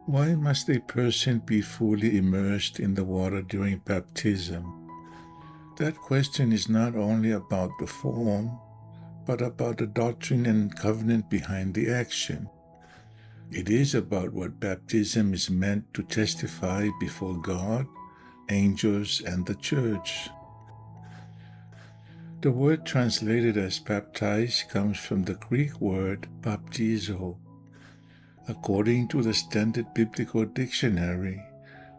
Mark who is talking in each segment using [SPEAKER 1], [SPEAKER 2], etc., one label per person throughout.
[SPEAKER 1] Why must a person be fully immersed in the water during baptism? That question is not only about the form, but about the doctrine and covenant behind the action. It is about what baptism is meant to testify before God, angels, and the church. The word translated as baptize comes from the Greek word baptizo. According to the Standard Biblical Dictionary,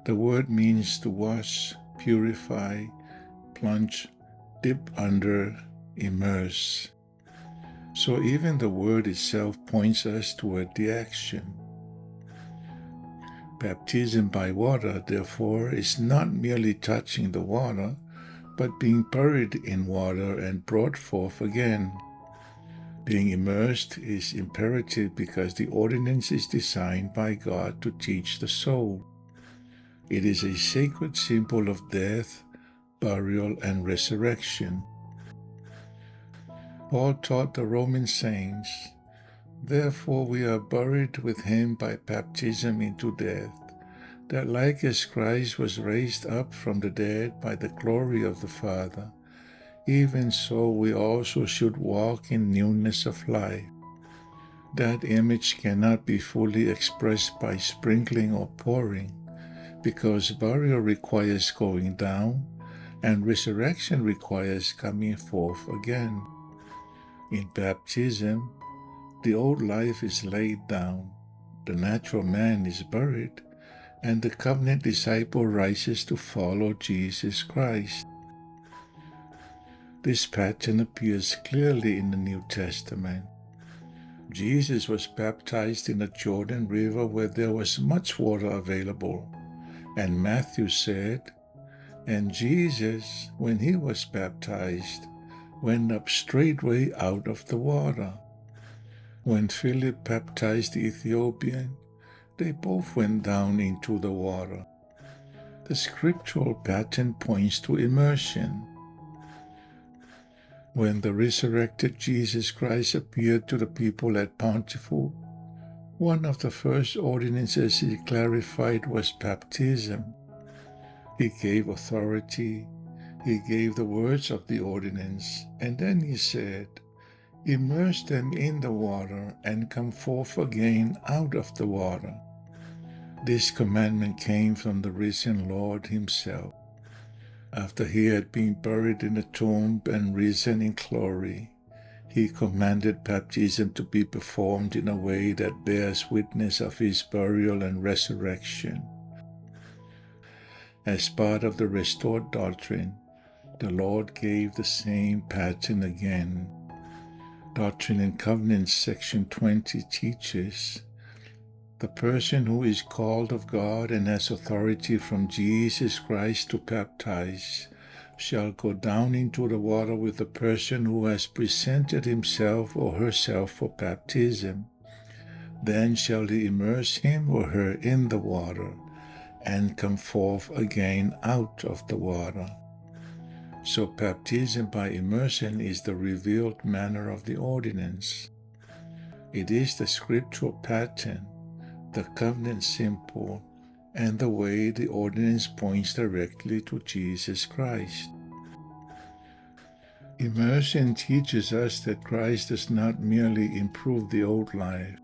[SPEAKER 1] the word means to wash, purify, plunge, dip under, immerse. So even the word itself points us toward the action. Baptism by water, therefore, is not merely touching the water, but being buried in water and brought forth again. Being immersed is imperative because the ordinance is designed by God to teach the soul. It is a sacred symbol of death, burial, and resurrection. Paul taught the Roman saints, "Therefore we are buried with him by baptism into death, that like as Christ was raised up from the dead by the glory of the Father, even so we also should walk in newness of life." That image cannot be fully expressed by sprinkling or pouring, because burial requires going down, and resurrection requires coming forth again. In baptism, the old life is laid down, the natural man is buried, and the covenant disciple rises to follow Jesus Christ. This pattern appears clearly in the New Testament. Jesus was baptized in the Jordan River where there was much water available, and Matthew said, "And Jesus, when he was baptized, went up straightway out of the water." When Philip baptized the Ethiopian, they both went down into the water. The scriptural pattern points to immersion. When the resurrected Jesus Christ appeared to the people at Bountiful, one of the first ordinances he clarified was baptism. He gave authority, he gave the words of the ordinance, and then he said, "Immerse them in the water and come forth again out of the water." This commandment came from the risen Lord himself. After he had been buried in a tomb and risen in glory, he commanded baptism to be performed in a way that bears witness of his burial and resurrection. As part of the restored doctrine, the Lord gave the same pattern again. Doctrine and Covenants section 20 teaches, "The person who is called of God and has authority from Jesus Christ to baptize shall go down into the water with the person who has presented himself or herself for baptism. Then shall he immerse him or her in the water and come forth again out of the water." So baptism by immersion is the revealed manner of the ordinance. It is the scriptural pattern, the covenant symbol, and the way the ordinance points directly to Jesus Christ. Immersion teaches us that Christ does not merely improve the old life,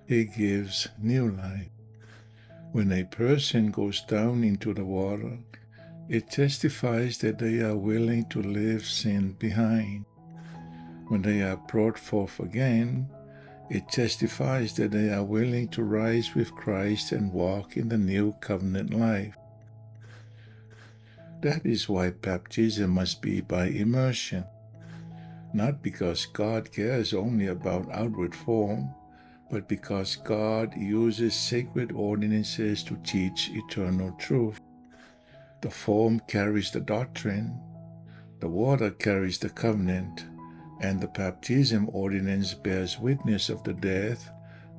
[SPEAKER 1] he gives new life. When a person goes down into the water, it testifies that they are willing to leave sin behind. When they are brought forth again, it testifies that they are willing to rise with Christ and walk in the new covenant life. That is why baptism must be by immersion, not because God cares only about outward form, but because God uses sacred ordinances to teach eternal truth. The form carries the doctrine, the water carries the covenant, and the baptism ordinance bears witness of the death,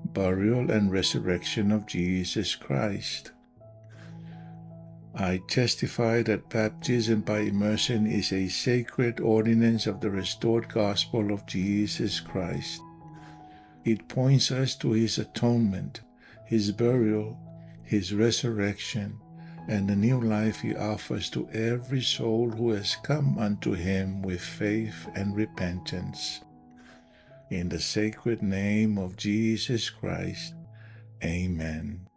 [SPEAKER 1] burial, and resurrection of Jesus Christ. I testify that baptism by immersion is a sacred ordinance of the restored gospel of Jesus Christ. It points us to his atonement, his burial, his resurrection, and the new life he offers to every soul who has come unto him with faith and repentance. In the sacred name of Jesus Christ, amen.